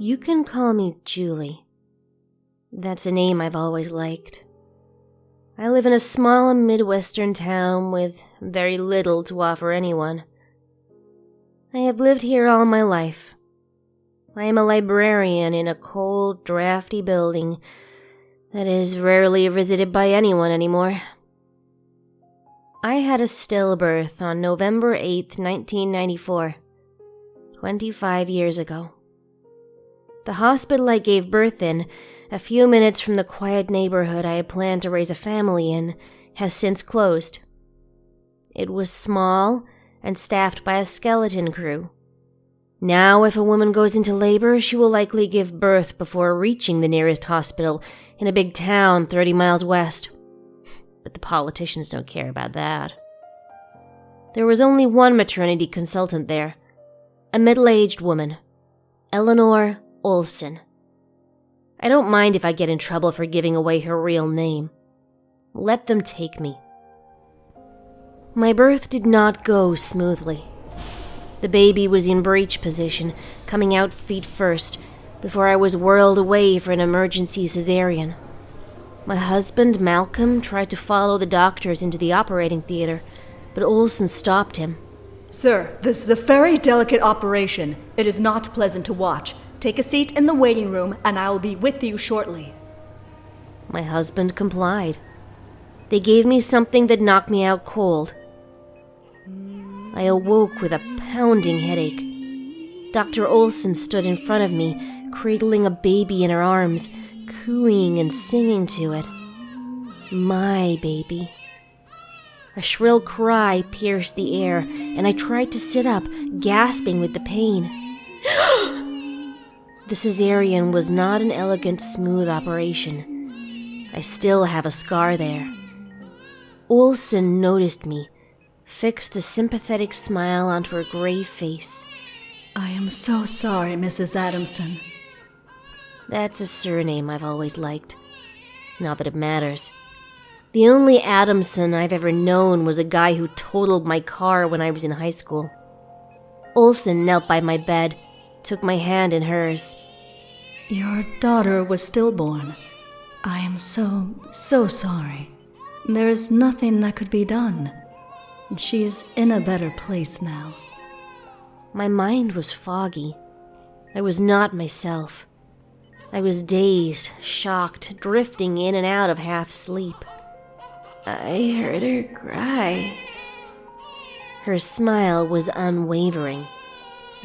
You can call me Julie. That's a name I've always liked. I live in a small Midwestern town with very little to offer anyone. I have lived here all my life. I am a librarian in a cold, drafty building that is rarely visited by anyone anymore. I had a stillbirth on November 8th, 1994, 25 years ago. The hospital I gave birth in, a few minutes from the quiet neighborhood I had planned to raise a family in, has since closed. It was small and staffed by a skeleton crew. Now, if a woman goes into labor, she will likely give birth before reaching the nearest hospital in a big town 30 miles west. But the politicians don't care about that. There was only one maternity consultant there, a middle-aged woman, Eleanor Olson. I don't mind if I get in trouble for giving away her real name. Let them take me. My birth did not go smoothly. The baby was in breech position, coming out feet first, before I was whirled away for an emergency cesarean. My husband, Malcolm, tried to follow the doctors into the operating theater, but Olson stopped him. Sir, this is a very delicate operation. It is not pleasant to watch. Take a seat in the waiting room, and I will be with you shortly. My husband complied. They gave me something that knocked me out cold. I awoke with a pounding headache. Dr. Olson stood in front of me, cradling a baby in her arms, cooing and singing to it. My baby. A shrill cry pierced the air, and I tried to sit up, gasping with the pain. The cesarean was not an elegant, smooth operation. I still have a scar there. Olson noticed me, fixed a sympathetic smile onto her gray face. I am so sorry, Mrs. Adamson. That's a surname I've always liked. Not that it matters. The only Adamson I've ever known was a guy who totaled my car when I was in high school. Olson knelt by my bed, took my hand in hers. Your daughter was stillborn. I am so sorry. There is nothing that could be done. She's in a better place now. My mind was foggy. I was not myself. I was dazed, shocked, drifting in and out of half-sleep. I heard her cry. Her smile was unwavering.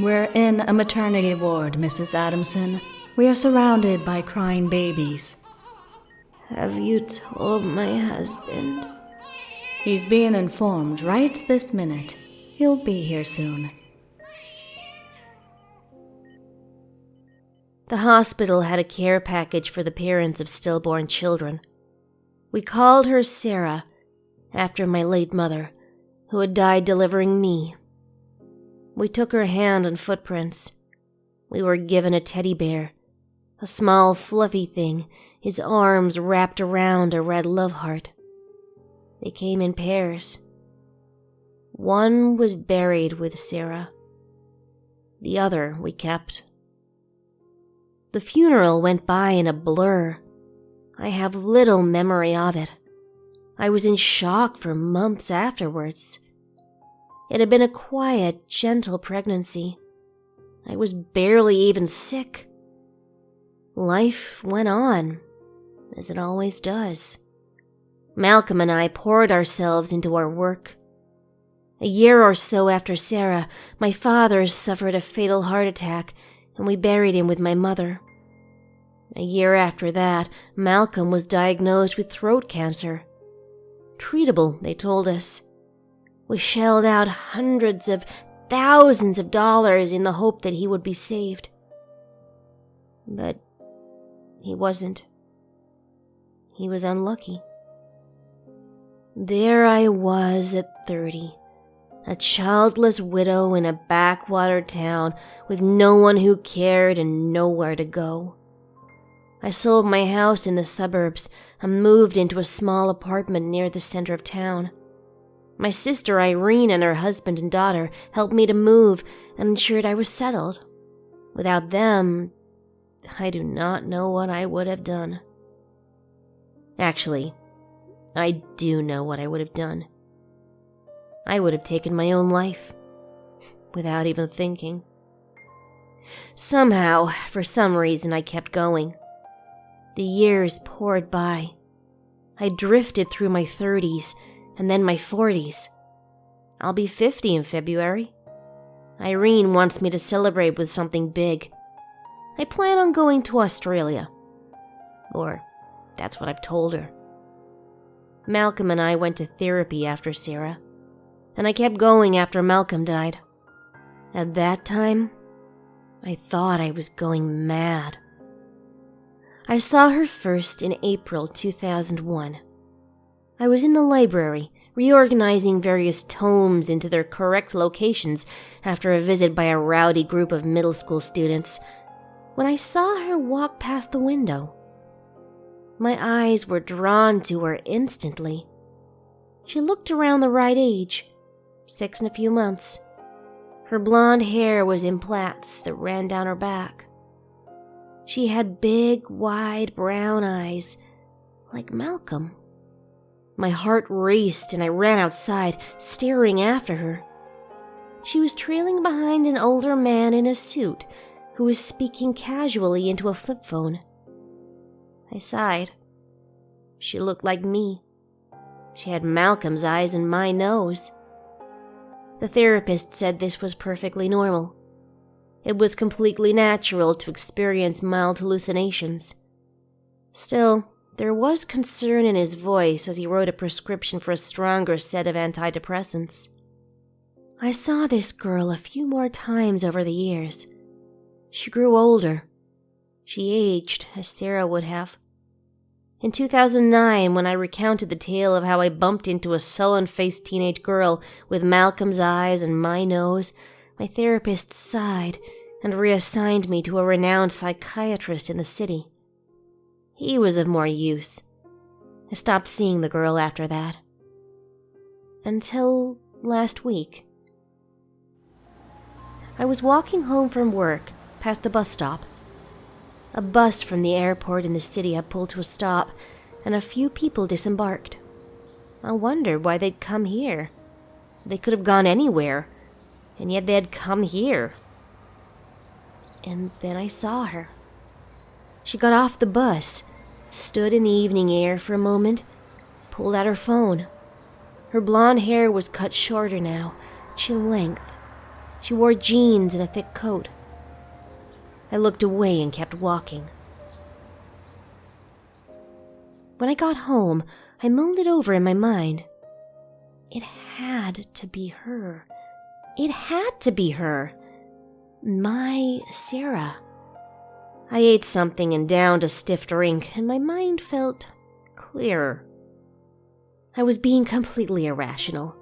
We're in a maternity ward, Mrs. Adamson. We are surrounded by crying babies. Have you told my husband? He's being informed right this minute. He'll be here soon. The hospital had a care package for the parents of stillborn children. We called her Sarah, after my late mother, who had died delivering me. We took her hand and footprints. We were given a teddy bear, a small fluffy thing, his arms wrapped around a red love heart. They came in pairs. One was buried with Sarah. The other we kept. The funeral went by in a blur. I have little memory of it. I was in shock for months afterwards. It had been a quiet, gentle pregnancy. I was barely even sick. Life went on, as it always does. Malcolm and I poured ourselves into our work. A year or so after Sarah, my father suffered a fatal heart attack, and we buried him with my mother. A year after that, Malcolm was diagnosed with throat cancer. Treatable, they told us. We shelled out hundreds of thousands of dollars in the hope that he would be saved. But he wasn't. He was unlucky. There I was at 30, a childless widow in a backwater town with no one who cared and nowhere to go. I sold my house in the suburbs and moved into a small apartment near the center of town. My sister Irene and her husband and daughter helped me to move and ensured I was settled. Without them, I do not know what I would have done. Actually, I do know what I would have done. I would have taken my own life, without even thinking. Somehow, for some reason, I kept going. The years poured by. I drifted through my 30s, and then my 40s. I'll be 50 in February. Irene wants me to celebrate with something big. I plan on going to Australia. Or, that's what I've told her. Malcolm and I went to therapy after Sarah, and I kept going after Malcolm died. At that time, I thought I was going mad. I saw her first in April 2001. I was in the library, reorganizing various tomes into their correct locations after a visit by a rowdy group of middle school students, when I saw her walk past the window. My eyes were drawn to her instantly. She looked around the right age, 6 and a few months. Her blonde hair was in plaits that ran down her back. She had big, wide brown eyes, like Malcolm. My heart raced and I ran outside, staring after her. She was trailing behind an older man in a suit who was speaking casually into a flip phone. I sighed. She looked like me. She had Malcolm's eyes and my nose. The therapist said this was perfectly normal. It was completely natural to experience mild hallucinations. Still, there was concern in his voice as he wrote a prescription for a stronger set of antidepressants. I saw this girl a few more times over the years. She grew older. She aged, as Sarah would have. In 2009, when I recounted the tale of how I bumped into a sullen-faced teenage girl with Malcolm's eyes and my nose, my therapist sighed and reassigned me to a renowned psychiatrist in the city. He was of more use. I stopped seeing the girl after that. Until last week. I was walking home from work, past the bus stop. A bus from the airport in the city had pulled to a stop, and a few people disembarked. I wondered why they'd come here. They could have gone anywhere, and yet they had come here. And then I saw her. She got off the bus, stood in the evening air for a moment, pulled out her phone. Her blonde hair was cut shorter now, chin length. She wore jeans and a thick coat. I looked away and kept walking. When I got home, I mulled it over in my mind. It had to be her. It had to be her. My Sarah. I ate something and downed a stiff drink, and my mind felt clearer. I was being completely irrational.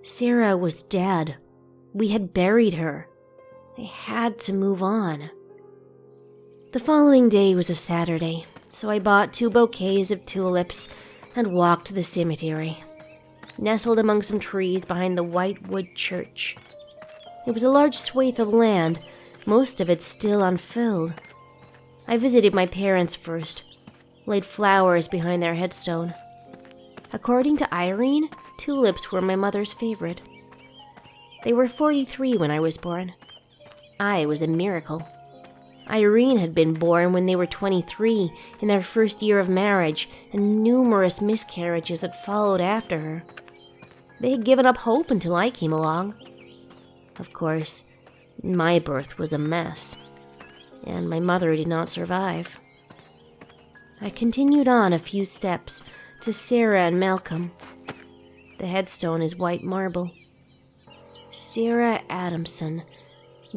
Sarah was dead. We had buried her. I had to move on. The following day was a Saturday, so I bought 2 bouquets of tulips and walked to the cemetery, nestled among some trees behind the white wood church. It was a large swathe of land, most of it still unfilled. I visited my parents first, laid flowers behind their headstone. According to Irene, tulips were my mother's favorite. They were 43 when I was born. I was a miracle. Irene had been born when they were 23 in their first year of marriage, and numerous miscarriages had followed after her. They had given up hope until I came along. Of course, my birth was a mess, and my mother did not survive. I continued on a few steps to Sarah and Malcolm. The headstone is white marble. Sarah Adamson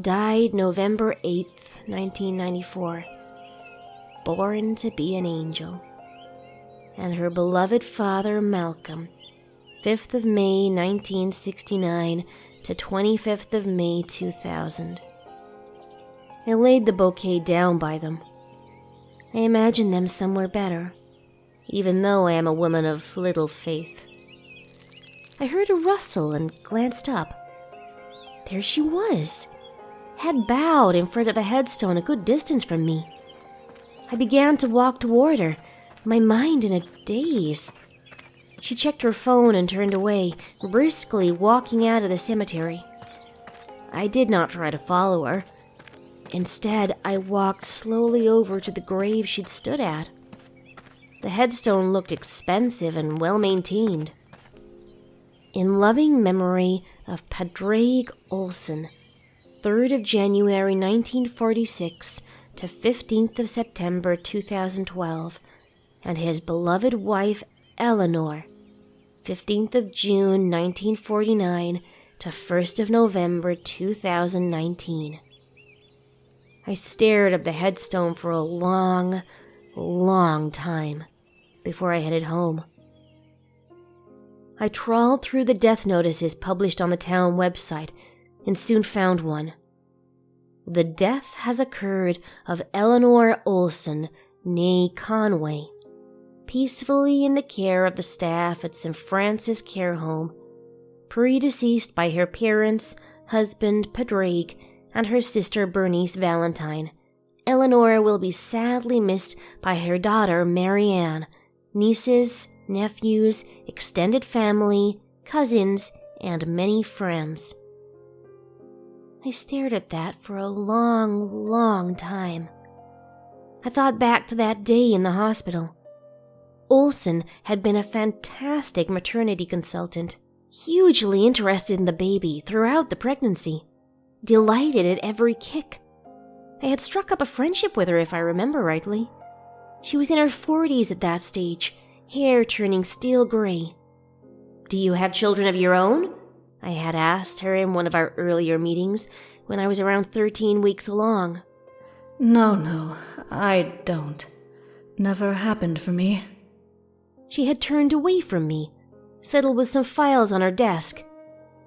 died November 8th, 1994. Born to be an angel. And her beloved father, Malcolm, 5th of May, 1969 to 25th of May, 2000. I laid the bouquet down by them. I imagined them somewhere better, even though I am a woman of little faith. I heard a rustle and glanced up. There she was, head bowed in front of a headstone a good distance from me. I began to walk toward her, my mind in a daze. She checked her phone and turned away, briskly walking out of the cemetery. I did not try to follow her. Instead, I walked slowly over to the grave she'd stood at. The headstone looked expensive and well-maintained. In loving memory of Padraig Olson, 3rd of January 1946 to 15th of September 2012, and his beloved wife Eleanor, 15th of June 1949 to 1st of November 2019. I stared at the headstone for a long, long time before I headed home. I trawled through the death notices published on the town website and soon found one. The death has occurred of Eleanor Olson, née Conway, peacefully in the care of the staff at St. Francis Care Home, predeceased by her parents, husband Padraig, and her sister Bernice Valentine. Eleanor will be sadly missed by her daughter Marianne, nieces, nephews, extended family, cousins, and many friends. I stared at that for a long, long time. I thought back to that day in the hospital. Olson had been a fantastic maternity consultant, hugely interested in the baby throughout the pregnancy, delighted at every kick. I had struck up a friendship with her, if I remember rightly. She was in her 40s at that stage, hair turning steel gray. "Do you have children of your own?" I had asked her in one of our earlier meetings when I was around 13 weeks along. No, I don't. Never happened for me. She had turned away from me, fiddled with some files on her desk,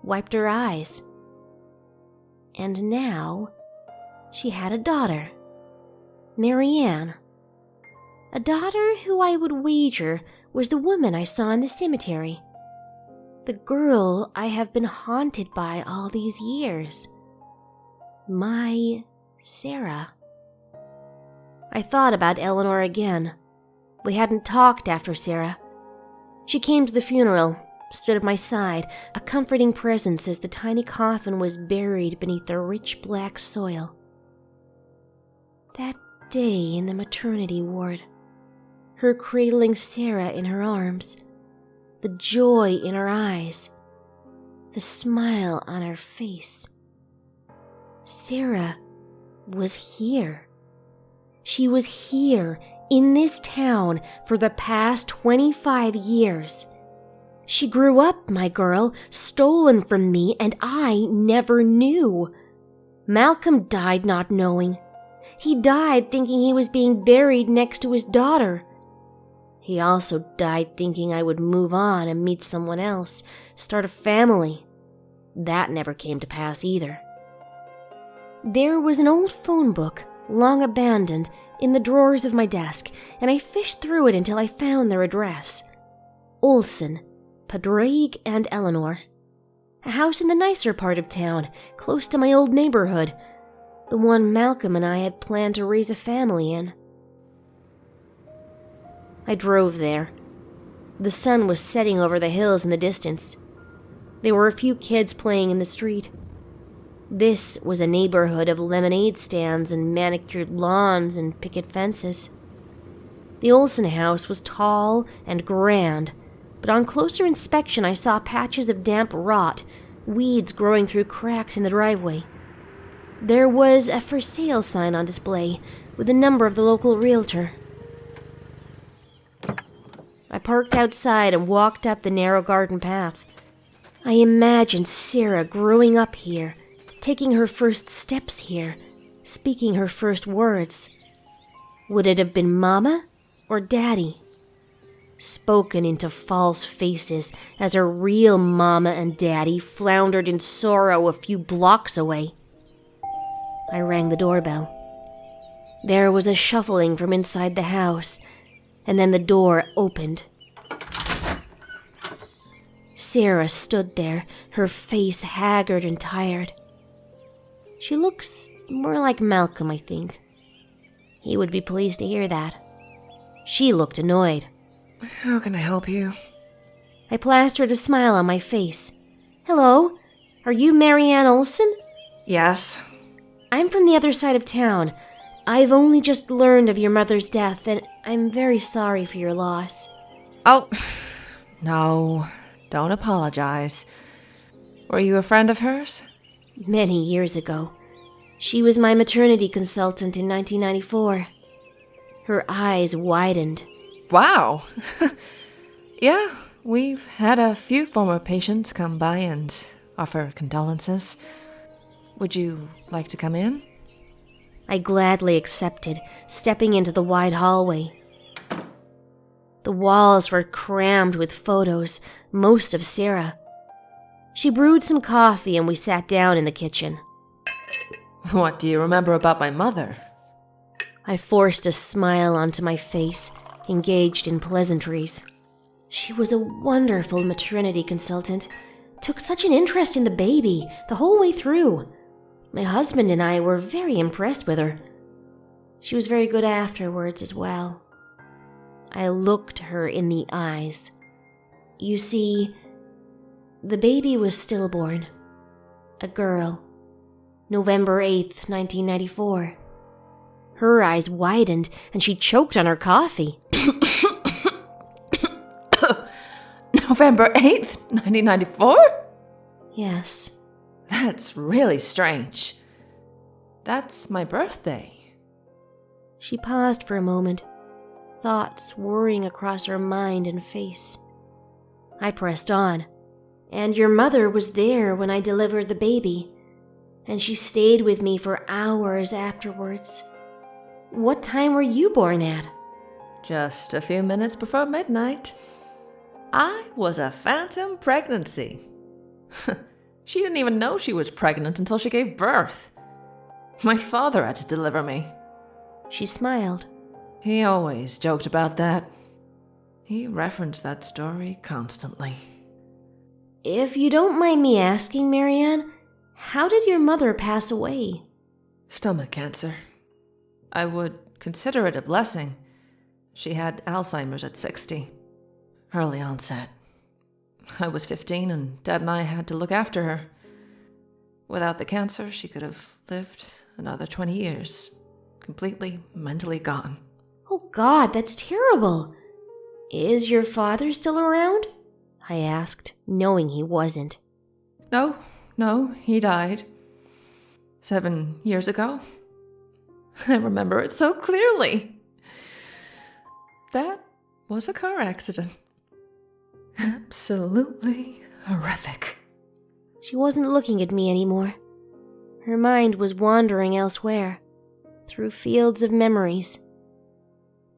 wiped her eyes. And now, she had a daughter, Marianne. A daughter who I would wager was the woman I saw in the cemetery. The girl I have been haunted by all these years. My Sarah. I thought about Eleanor again. We hadn't talked after Sarah. She came to the funeral, stood at my side, a comforting presence as the tiny coffin was buried beneath the rich black soil. That day in the maternity ward, her cradling Sarah in her arms, the joy in her eyes, the smile on her face. Sarah was here. She was here in this town for the past 25 years. She grew up, my girl, stolen from me, and I never knew. Malcolm died not knowing. He died thinking he was being buried next to his daughter. He also died thinking I would move on and meet someone else, start a family. That never came to pass either. There was an old phone book, long abandoned, in the drawers of my desk, and I fished through it until I found their address. Olson, Padraig and Eleanor. A house in the nicer part of town, close to my old neighborhood, the one Malcolm and I had planned to raise a family in. I drove there. The sun was setting over the hills in the distance. There were a few kids playing in the street. This was a neighborhood of lemonade stands and manicured lawns and picket fences. The Olson house was tall and grand, but on closer inspection I saw patches of damp rot, weeds growing through cracks in the driveway. There was a for sale sign on display with the number of the local realtor. I parked outside and walked up the narrow garden path. I imagined Sarah growing up here, taking her first steps here, speaking her first words. Would it have been Mama or Daddy? Spoken into false faces as her real Mama and Daddy floundered in sorrow a few blocks away. I rang the doorbell. There was a shuffling from inside the house, and then the door opened. Sarah stood there, her face haggard and tired. She looks more like Malcolm, I think. He would be pleased to hear that. She looked annoyed. How can I help you? I plastered a smile on my face. Hello, are you Marianne Olson? Yes. I'm from the other side of town. I've only just learned of your mother's death, and I'm very sorry for your loss. Oh, no, don't apologize. Were you a friend of hers? Many years ago. She was my maternity consultant in 1994. Her eyes widened. Wow. Yeah, we've had a few former patients come by and offer condolences. Would you like to come in? I gladly accepted, stepping into the wide hallway. The walls were crammed with photos, most of Sarah. She brewed some coffee and we sat down in the kitchen. What do you remember about my mother? I forced a smile onto my face, engaged in pleasantries. She was a wonderful maternity consultant, took such an interest in the baby the whole way through. My husband and I were very impressed with her. She was very good afterwards as well. I looked her in the eyes. You see, the baby was stillborn. A girl. November 8th, 1994. Her eyes widened and she choked on her coffee. November 8th, 1994? Yes. That's really strange. That's my birthday. She paused for a moment, thoughts whirring across her mind and face. I pressed on. And your mother was there when I delivered the baby, and she stayed with me for hours afterwards. What time were you born at? Just a few minutes before midnight. I was a phantom pregnancy. She didn't even know she was pregnant until she gave birth. My father had to deliver me. She smiled. He always joked about that. He referenced that story constantly. If you don't mind me asking, Marianne, how did your mother pass away? Stomach cancer. I would consider it a blessing. She had Alzheimer's at 60. Early onset. I was 15 and Dad and I had to look after her. Without the cancer, she could have lived another 20 years. Completely mentally gone. Oh God, that's terrible. Is your father still around? I asked, knowing he wasn't. No, he died. 7 years ago. I remember it so clearly. That was a car accident. Absolutely horrific. She wasn't looking at me anymore. Her mind was wandering elsewhere, through fields of memories.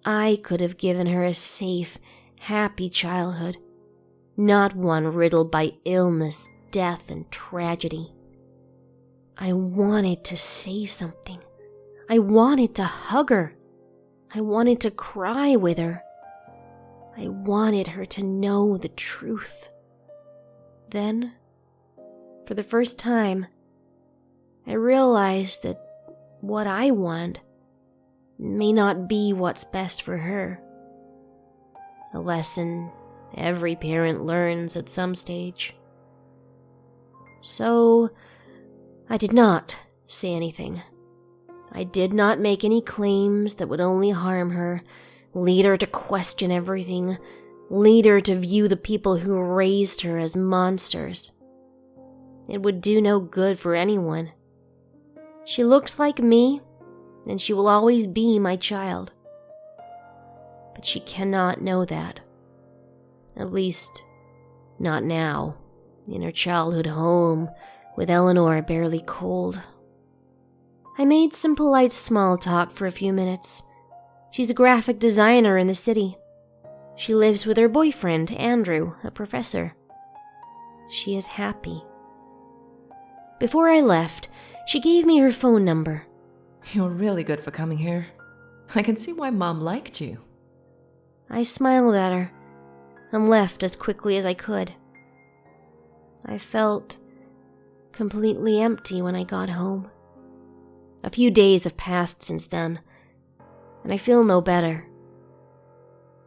I could have given her a safe, happy childhood. Not one riddled by illness, death, and tragedy. I wanted to say something. I wanted to hug her. I wanted to cry with her. I wanted her to know the truth. Then, for the first time, I realized that what I want may not be what's best for her. A lesson every parent learns at some stage. So, I did not say anything. I did not make any claims that would only harm her, lead her to question everything, lead her to view the people who raised her as monsters. It would do no good for anyone. She looks like me, and she will always be my child. But she cannot know that. At least, not now, in her childhood home, with Eleanor barely cold. I made some polite small talk for a few minutes. She's a graphic designer in the city. She lives with her boyfriend, Andrew, a professor. She is happy. Before I left, she gave me her phone number. You're really good for coming here. I can see why Mom liked you. I smiled at her and left as quickly as I could. I felt completely empty when I got home. A few days have passed since then. and I feel no better.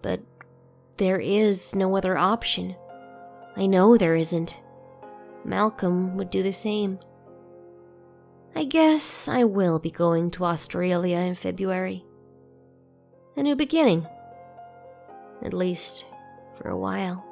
But there is no other option. I know there isn't. Malcolm would do the same. I guess I will be going to Australia in February. A new beginning. At least for a while.